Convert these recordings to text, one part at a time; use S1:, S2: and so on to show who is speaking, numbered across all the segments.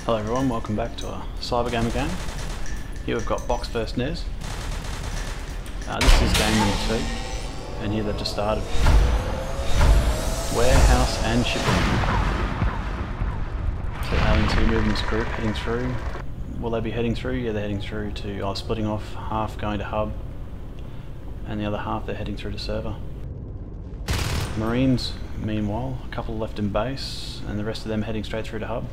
S1: Hello everyone, welcome back to a CyberGamer game. Here we've got Box vs NES. This is game number 2, and here they've just started. Warehouse and shipping. So Alien 2 moving this group, heading through. Will they be heading through? Yeah, they're heading through to, splitting off, half going to hub, and the other half they're heading through to server. Marines, meanwhile, a couple left in base, and the rest of them heading straight through to hub.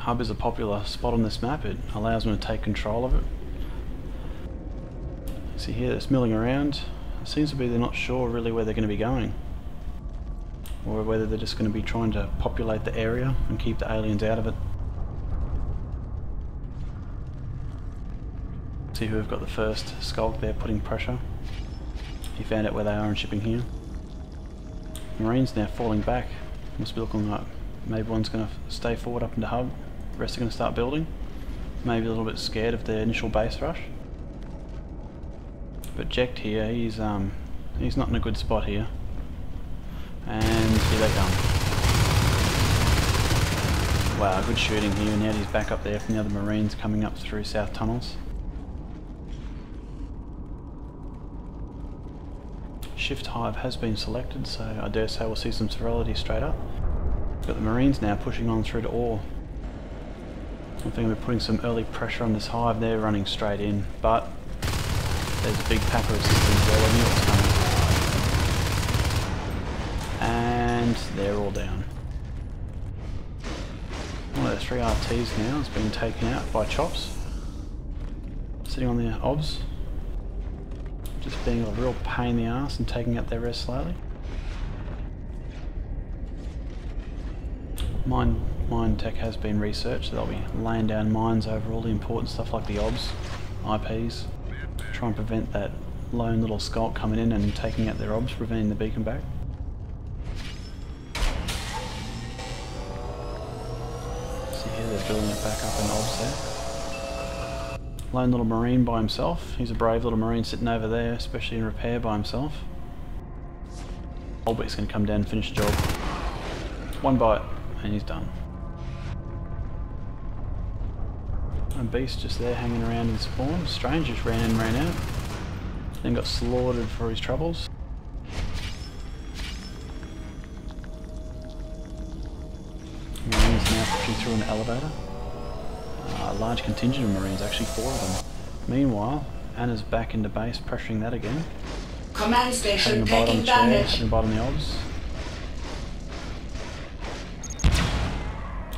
S1: Hub is a popular spot on this map. It allows them to take control of it. See here, it's milling around. It seems to be they're not sure really where they're going to be going, or whether they're just going to be trying to populate the area and keep the aliens out of it. See who have got the first skulk there, putting pressure. He found out where they are and shipping here. Marines now falling back. Must be looking like maybe one's going to stay forward up into hub. The rest are going to start building. Maybe a little bit scared of the initial base rush. But Jekt here, he's not in a good spot here. And here they come. Wow, good shooting here. Now he's back up there from the other Marines coming up through south tunnels. Shift hive has been selected, so I dare say we'll see some sterility straight up. We've got the Marines now pushing on through to ore. I think we're putting some early pressure on this hive. They're running straight in, but there's a big pack of resistance there. They knew it was coming. And they're all down. One of the 3 RTs now has been taken out by chops. Sitting on the obs. Just being a real pain in the ass and taking out their res slowly. Mine tech has been researched, so they'll be laying down mines over all the important stuff like the obs, IPs. Try and prevent that lone little skulk coming in and taking out their obs, preventing the beacon back. See here they're building it back up in obs there. Lone little Marine by himself. He's a brave little Marine sitting over there, especially in repair by himself. Oldbeck's going to come down and finish the job. One bite and he's done. And Beast just there hanging around in spawn. Strange just ran in and ran out. Then got slaughtered for his troubles. Marines now pushing through an elevator. A large contingent of Marines, actually 4 of them. Meanwhile, Anna's back into base, pressuring that again.
S2: Command station
S1: having a bite on the chair,
S2: damage.
S1: having a bite on the obs.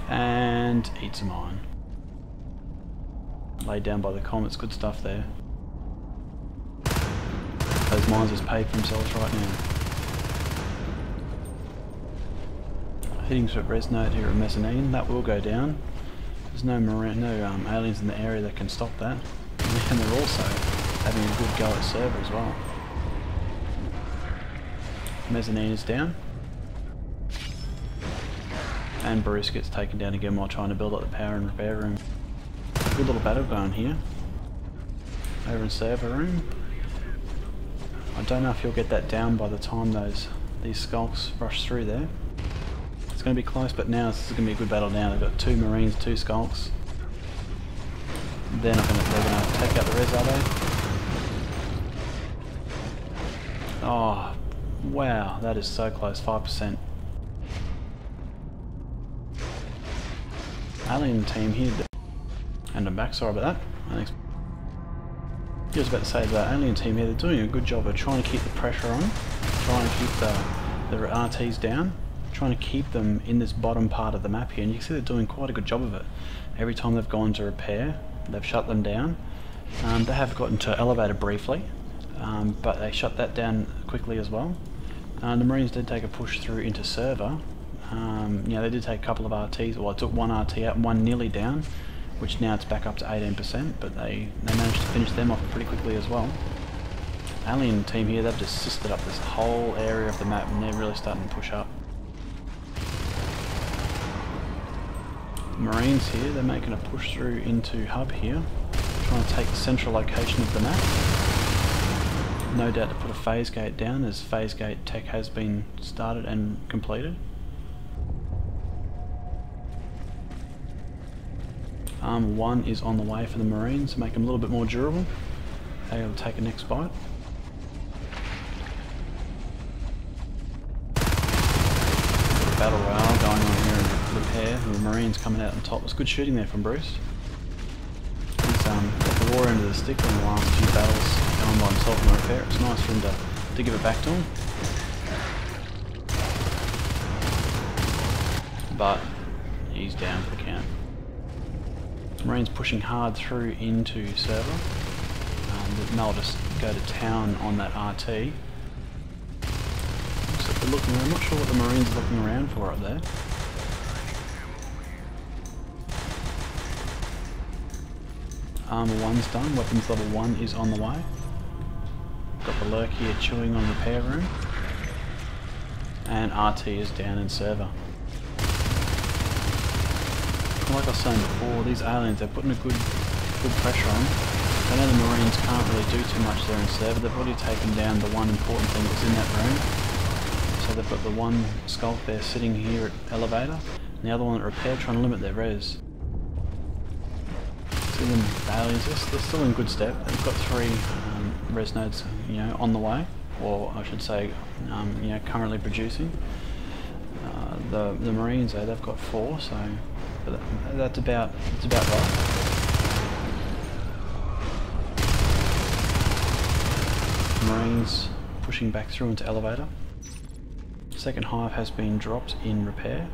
S1: And eats a mine. Laid down by the comets, good stuff there. Those mines just pay for themselves right now. Hitting to a res node here at Mezzanine, that will go down. There's no aliens in the area that can stop that. And they're also having a good go at server as well. Mezzanine is down. And Bruce gets taken down again while trying to build up the power and repair room. Good little battle going here. Over in server room. I don't know if you'll get that down by the time these skulks rush through there. It's going to be close, but now this is going to be a good battle now. They've got 2 Marines, 2 skulks. They're going to take out the res, are they? Oh, wow, that is so close, 5%. Alien team here, and I'm back, sorry about that. I was about to say the alien team here, they're doing a good job of trying to keep the pressure on, trying to keep the RTs down, trying to keep them in this bottom part of the map here, and you can see they're doing quite a good job of it. Every time they've gone to repair, they've shut them down. They have gotten to elevator briefly, but they shut that down quickly as well. The Marines did take a push through into server. They did take a couple of RTs, well, I took 1 RT out and 1 nearly down, which now it's back up to 18%, but they managed to finish them off pretty quickly as well. Alien team here, they've just assisted up this whole area of the map and they're really starting to push up. Marines here, they're making a push through into hub here, trying to take the central location of the map. No doubt to put a phase gate down, as phase gate tech has been started and completed. Armor 1 is on the way for the Marines to make them a little bit more durable. Able to take a next bite. Battle royale going on here in repair. The Marines coming out on top. It's good shooting there from Bruce. He's got the war end of the stick in the last few battles going by himself in repair. It's nice for him to give it back to him. But he's down for the count. Marines pushing hard through into server. They'll just go to town on that RT. Looks like they're looking, I'm not sure what the Marines are looking around for up there. Armor 1's done, weapons level 1 is on the way. Got the lurk here chewing on repair room. And RT is down in server. Like I was saying before, these aliens, they're putting a good pressure on. I know the Marines can't really do too much there in server. They've already taken down the one important thing that's in that room. So they've got the one skulk there sitting here at elevator, and the other one at repair, trying to limit their res. See them aliens, they're still in good step. They've got 3 res nodes, on the way, or I should say, currently producing. The Marines, though, they've got 4, so that's about right. Marines pushing back through into elevator. Second hive has been dropped in repair.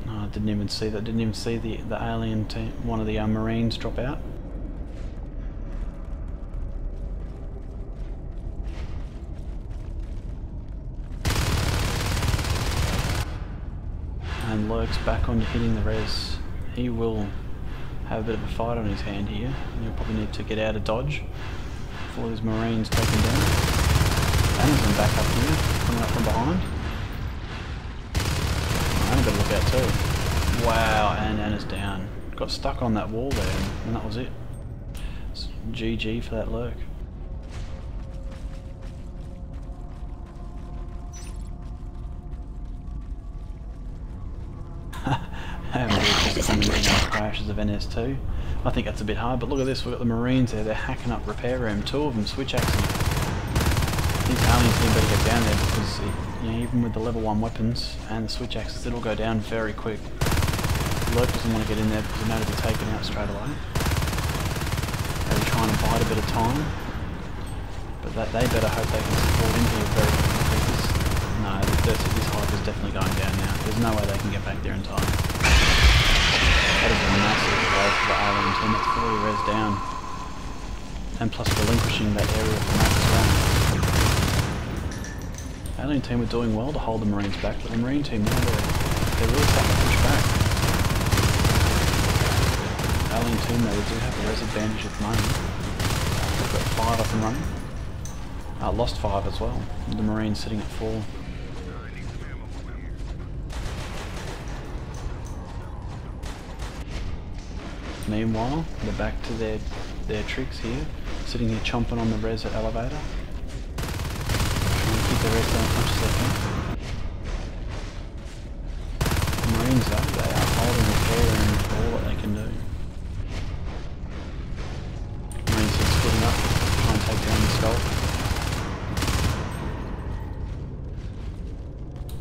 S1: Oh, I didn't even see that. Didn't even see the alien team, one of the Marines drop out. And Lurk's back on to hitting the res. He will have a bit of a fight on his hand here. He'll probably need to get out of dodge before his Marines take him down. Anderson back up here, coming up from behind. I better look out too. Wow, and Anna's down. Got stuck on that wall there, and that was it. It's GG for that Lurk. Crashes of NS2. I think that's a bit hard, but look at this, we've got the Marines there, they're hacking up repair room, 2 of them switch axing. These aliens need better get down there because even with the level 1 weapons and the switch axes, it'll go down very quick. Lurk doesn't want to get in there because he knows to be taken out straight away. They're trying to bide a bit of time, but they better hope they can support in here very quickly. No, this hive is definitely going down now. There's no way they can get back there in time. That is a massive blow for the alien team. That's fully res down. And plus relinquishing that area of the map as well. Alien team were doing well to hold the Marines back, but the Marine team now they're really starting to push back. Alien team though, they do have a res advantage at the moment. They've got 5 up and running. Lost 5 as well. The Marines sitting at 4. Meanwhile, they're back to their tricks here, sitting here chomping on the res at elevator. Trying to keep the res down as much as they can. The Marines though, they are holding repair and all that they can do. Marines are splitting up, trying to take down the skull.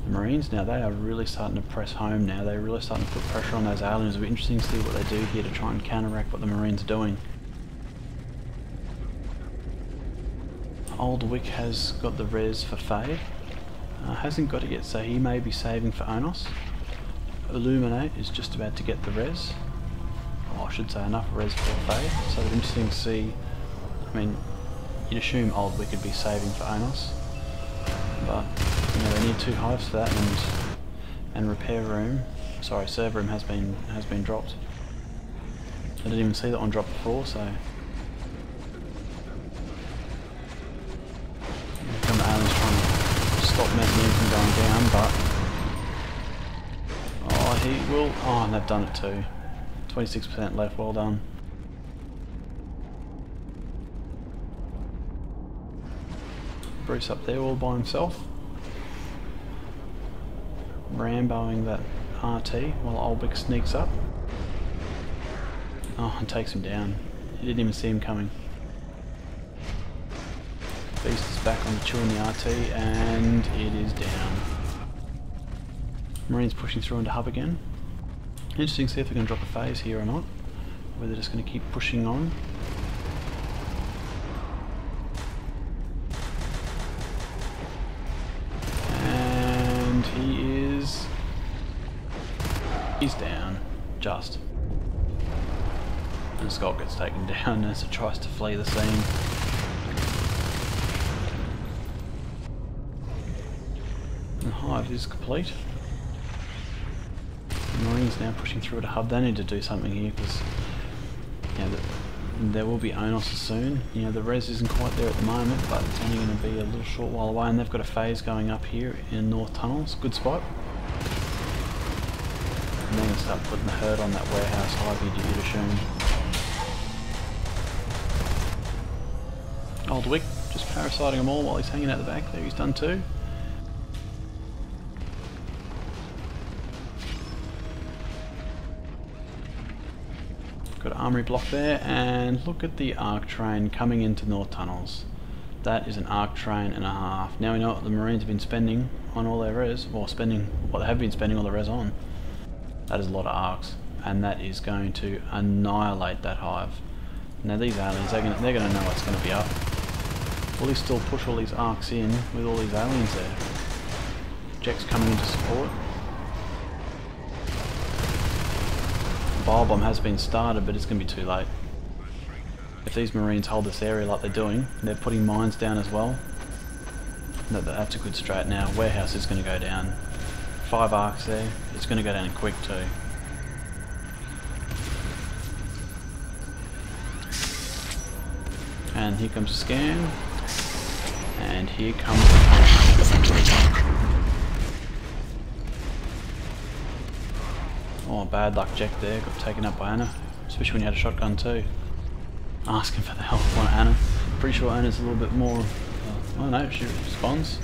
S1: The Marines now, they are really starting to press home now. They're really starting to put pressure on those aliens. It'll be interesting to see what they do here to try and counteract what the Marines are doing. Old Wick has got the res for Fade. Hasn't got it yet, so he may be saving for Onos. Illuminate is just about to get the res. Or I should say enough res for Fade. So it'll be interesting to see. I mean, you'd assume Old Wick would be saving for Onos. But they need 2 hives for that, and repair room, sorry, server room has been dropped. I didn't even see that one drop before, so. Here come the aliens trying to stop Mezzanine from going down, but he will. Oh, and they've done it too. 26% left. Well done. Bruce up there all by himself. Ramboing that RT while Olbick sneaks up. Oh, and takes him down. He didn't even see him coming. Beast is back on the chewing the RT, and it is down. Marine's pushing through into hub again. Interesting to see if they're going to drop a phase here or not. Whether they're just going to keep pushing on. And he's down. Just. And Scott gets taken down as it tries to flee the scene. The hive is complete. The Marines now pushing through to hub. They need to do something here because there will be onos soon. The res isn't quite there at the moment, but it's only going to be a little short while away, and they've got a phase going up here in North Tunnels. Good spot. And they're going to start putting the herd on that warehouse hive, you'd assume. Old Wick just parasiting them all while he's hanging out the back there. He's done too. Got an armory block there, and look at the ARC train coming into North Tunnels. That is an ARC train and a half. Now we know what the Marines have been spending on all their res, or spending what they have been spending all the res on. That is a lot of ARCs, and that is going to annihilate that hive. Now these aliens, they're going to know what's going to be up. Will he still push all these ARCs in with all these aliens there? Jack's coming in to support. Firebomb has been started, but it's going to be too late. If these Marines hold this area like they're doing, they're putting mines down as well. That's a good strat now. Warehouse is going to go down. 5 ARCs there. It's going to go down quick too. And here comes a scan. And here comes the Oh, bad luck Jack there, got taken up by Anna. Especially when you had a shotgun too. Asking for the help on Anna. Pretty sure Anna's a little bit more... oh no, she responds.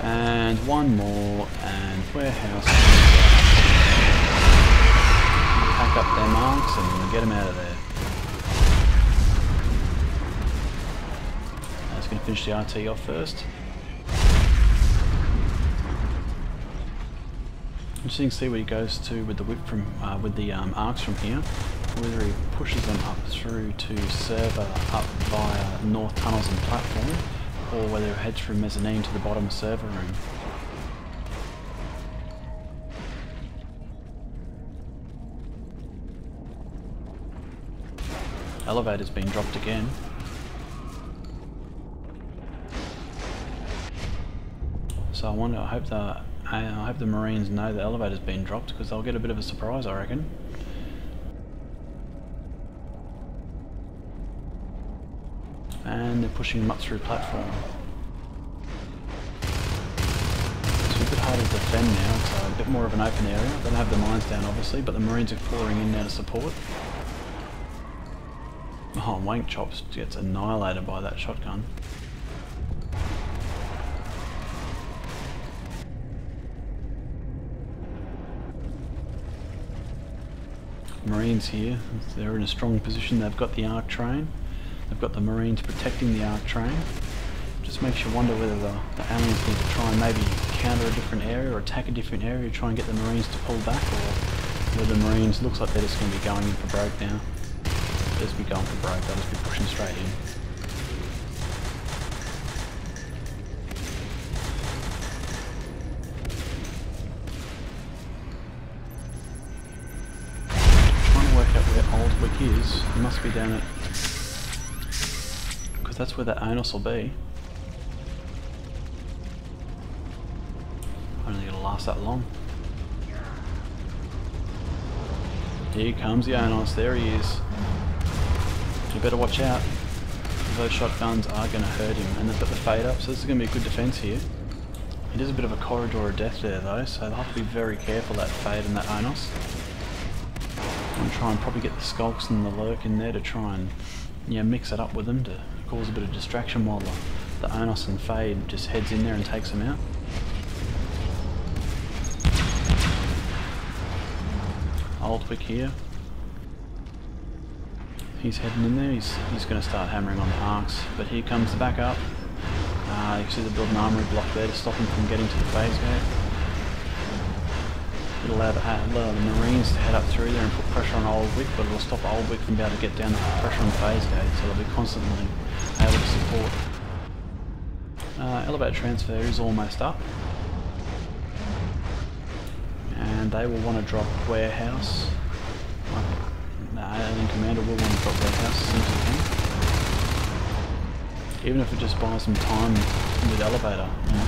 S1: And one more, and warehouse. Pack up their marks and get them out of there. That's going to finish the RT off first. Interesting to see where he goes to with the whip from with the arcs from here. Whether he pushes them up through to server up via North Tunnels and platform, or whether he heads through mezzanine to the bottom server room. Elevator's been dropped again. So I hope the Marines know the elevator's been dropped, because they'll get a bit of a surprise, I reckon. And they're pushing them up through platform. It's a bit harder to defend now, it's a bit more of an open area. They don't have the mines down obviously, but the Marines are pouring in now to support. Oh, Wank Chops gets annihilated by that shotgun. Marines here, they're in a strong position. They've got the ARC train, they've got the Marines protecting the ARC train. Just makes you wonder whether the aliens need to try and maybe counter a different area or attack a different area, try and get the Marines to pull back, or whether the Marines, looks like they're just going to be going in for broke now. They'll just be going for broke, they'll just be pushing straight in. Old Wick is, it must be down at, because that's where that onos will be. I don't think it'll last that long. Here comes the onos, there he is. You better watch out, those shotguns are going to hurt him, and they've got the fade up, so this is going to be a good defense here. It is a bit of a corridor of death there though, so they'll have to be very careful, that fade and that onos. And try and probably get the skulks and the lurk in there to try and mix it up with them to cause a bit of distraction while the Onos and Fade just heads in there and takes them out. Oldwick here. He's heading in there, he's going to start hammering on the arcs, but here comes the backup. You can see the build an armory block there to stop him from getting to the phase gate. It'll allow the Marines to head up through there and put pressure on Oldwick, but it'll stop Oldwick from being able to get down and put pressure on the phase gate, so they'll be constantly able to support. Elevator transfer is almost up. And they will want to drop warehouse. The alien commander will want to drop warehouse as soon as he can. Even if it just buys some time with elevator, you know,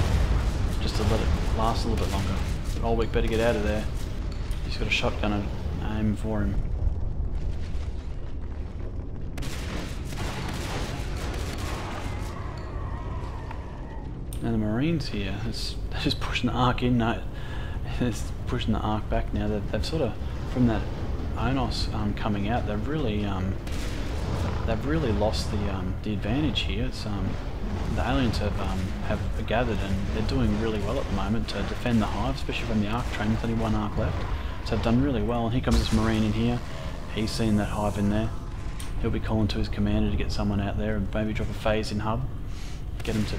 S1: just to let it last a little bit longer. But Oldwick better get out of there. He's got a shotgun aim for him. And the Marines here, they're just pushing the arc in. No, it's pushing the arc back now. They've sort of, from that Onos coming out, they've really lost the advantage here. It's the aliens have gathered and they're doing really well at the moment to defend the hive, especially from the arc train with only one arc left. So they've done really well. And here comes this Marine in here. He's seen that hive in there. He'll be calling to his commander to get someone out there and maybe drop a phase in hub, get him to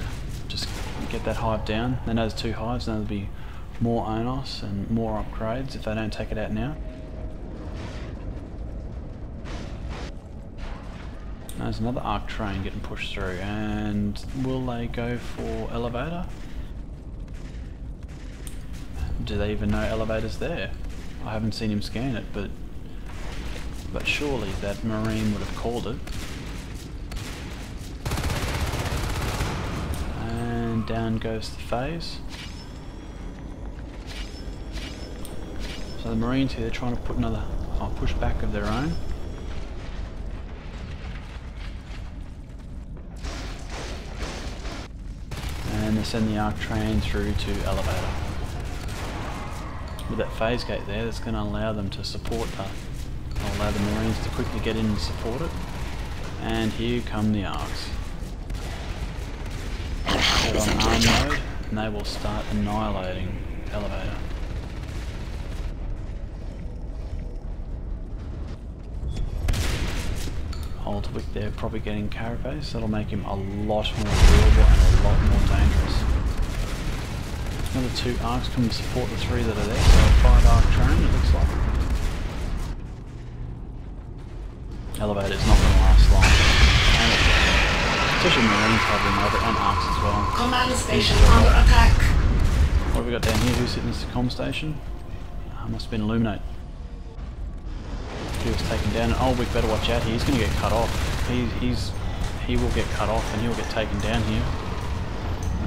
S1: just get that hive down. They know there's two hives. Now there'll be more Onos and more upgrades if they don't take it out now. There's another arc train getting pushed through, and will they go for elevator? Do they even know elevator's there? I haven't seen him scan it, but surely that Marine would have called it. And down goes the phase. So the Marines here, they're trying to put another push back of their own. And they send the arc train through to elevator. With that phase gate there, that's going to allow them to support allow the Marines to quickly get in and support it. And here come the arcs. They're on arm mode, and they will start annihilating elevator. Oldwick there probably getting carapace. That'll make him a lot more durable and a lot more dangerous. Another two arcs come to support the three that are there, so a 5 arc train it looks like. Elevator is not going to last long. And especially Marines covering over and arcs as well.
S2: Command station under attack.
S1: What have we got down here? Who's sitting in this comm station? Must have been Illuminate. He was taken down, and Oldwick better watch out here. He's going to get cut off. He will get cut off, and he'll get taken down here.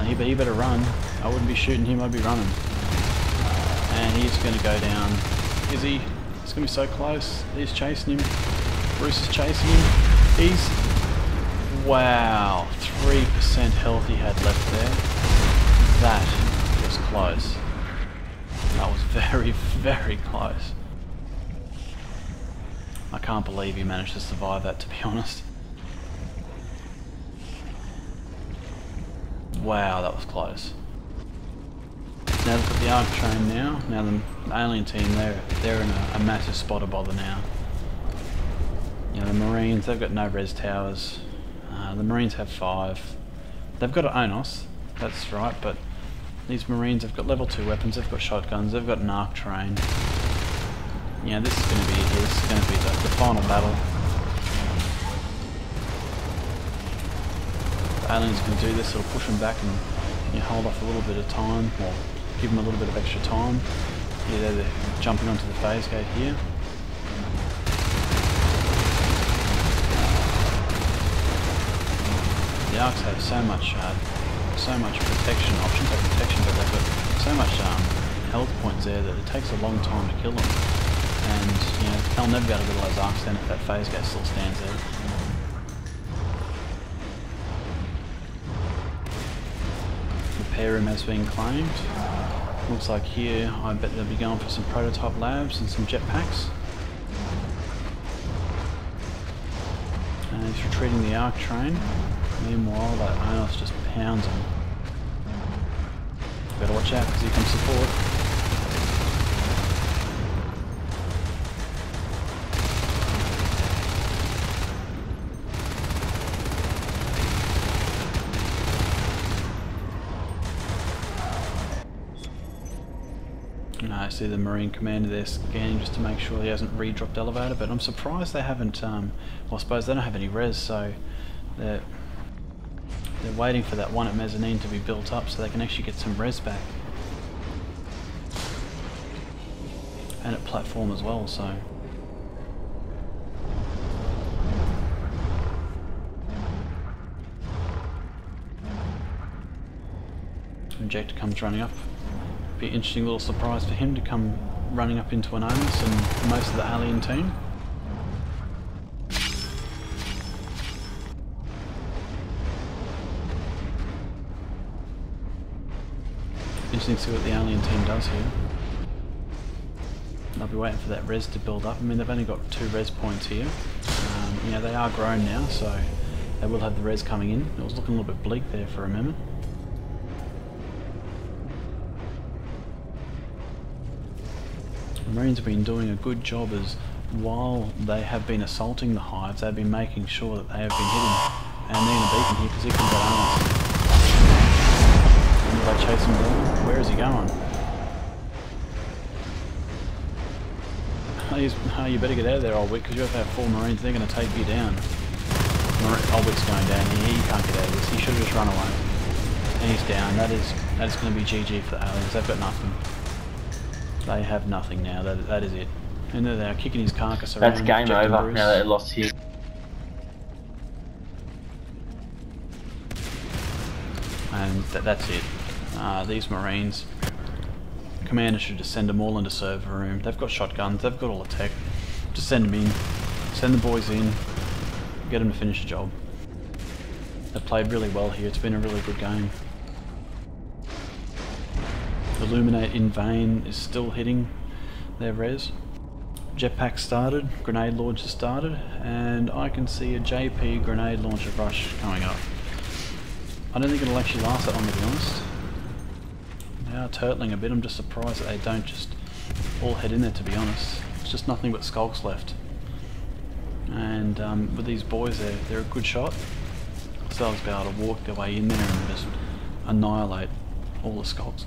S1: He better run. I wouldn't be shooting him. I'd be running. And he's going to go down. Is he? It's going to be so close. He's chasing him. Bruce is chasing him. He's... Wow. 3% health he had left there. That was close. That was very, very close. I can't believe he managed to survive that, to be honest. Wow, that was close. Now look at the arc train now. Now the alien team, they're in a massive spotter bother now. You know, the Marines, they've got no res towers. The Marines have 5. They've got an onos, that's right, but these Marines have got level 2 weapons, they've got shotguns, they've got an arc train. Yeah, this is going to be it. This is going to be the final battle. The aliens can do this. It'll push them back and hold off a little bit of time, or give them a little bit of extra time. Yeah, they're jumping onto the phase gate here. The arcs have so much protection options. They protection, but they've got so much health points there that it takes a long time to kill them. And they'll never be able to get all those arcs down if that phase gate still stands there. The repair room has been claimed. Looks like here, I bet they'll be going for some prototype labs and some jetpacks. And he's retreating the arc train. Meanwhile, that onos just hounds him. Better watch out because here comes support. I see the Marine Commander there scanning just to make sure he hasn't re-dropped elevator, but I'm surprised they haven't, well I suppose they don't have any res, so they're waiting for that one at mezzanine to be built up so they can actually get some res back. And at platform as well, so... Injector comes running up. Be an interesting little surprise for him to come running up into an onos and most of the alien team. Interesting to see what the alien team does here. I'll be waiting for that res to build up. I mean, they've only got 2 res points here. You know, they are grown now, so they will have the res coming in. It was looking a little bit bleak there for a moment. The Marines have been doing a good job as while they have been assaulting the hives, they've been making sure that they have been hitting. And they're going to beat them here because here comes that onos. And will they chase him down? Where is he going? Oh, you better get out of there, Oldwick, because you have to have 4 Marines. They're going to take you down. Oldwick's going down here. He can't get out of this. He should have just run away. And he's down. That is going to be GG for the aliens. They've got nothing. They have nothing now. That is it. And they're kicking his carcass around.
S3: That's game over now that they lost here.
S1: And that's it. These Marines, Commander should just send them all into server room. They've got shotguns, they've got all the tech. Just send them in, send the boys in, get them to finish the job. They've played really well here, it's been a really good game. Illuminate in vain is still hitting their res. Jetpack started, grenade launcher started, and I can see a JP grenade launcher rush coming up. I don't think it'll actually last that long, to be honest. They are turtling a bit. I'm just surprised that they don't just all head in there, to be honest. It's just nothing but skulks left. And with these boys, they're a good shot. So they'll be able to walk their way in there and just annihilate all the skulks.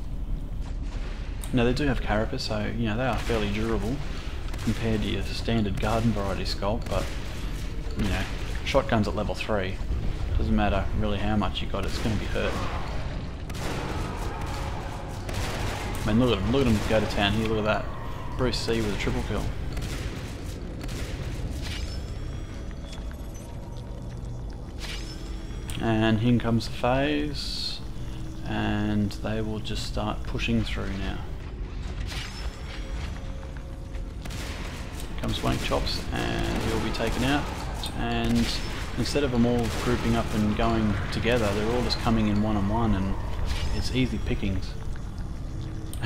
S1: Now they do have carapace, so you know they are fairly durable compared to your standard garden variety skulk, but you know, shotguns at level 3. Doesn't matter really how much you got, it's going to be hurt. I mean, look at him go to town here, look at that. Bruce C with a triple kill. And here comes the phase, and they will just start pushing through now. Here comes Wank Chops, and he'll be taken out, and instead of them all grouping up and going together, they're all just coming in one-on-one, and it's easy pickings.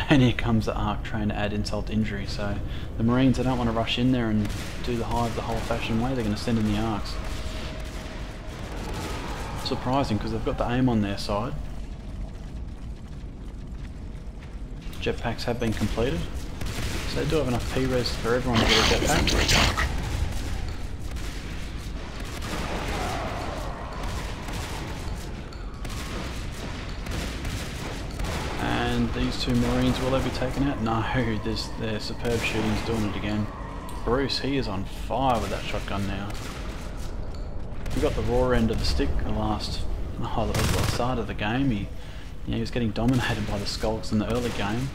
S1: And here comes the ARC trying to add insult to injury, so the Marines, they don't want to rush in there and do the hive the whole-fashioned way, they're going to send in the ARCs. Surprising, because they've got the aim on their side. Jetpacks have been completed, so they do have enough P-res for everyone to get a jetpack. And these 2 Marines, will they be taken out? No, their superb shooting's doing it again. Bruce, he is on fire with that shotgun now. We got the raw end of the stick the start of the game. He was getting dominated by the skulks in the early game,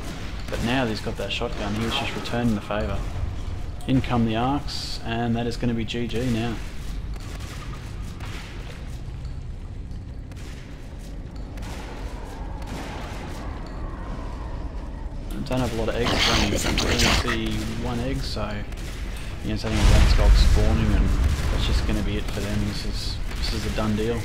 S1: but now that he's got that shotgun, he was just returning the favour. In come the arcs, and that is going to be GG now. Don't have a lot of eggs running, I only see 1 egg, so you know, it's only 1 skull spawning, and that's just going to be it for them. This is a done deal.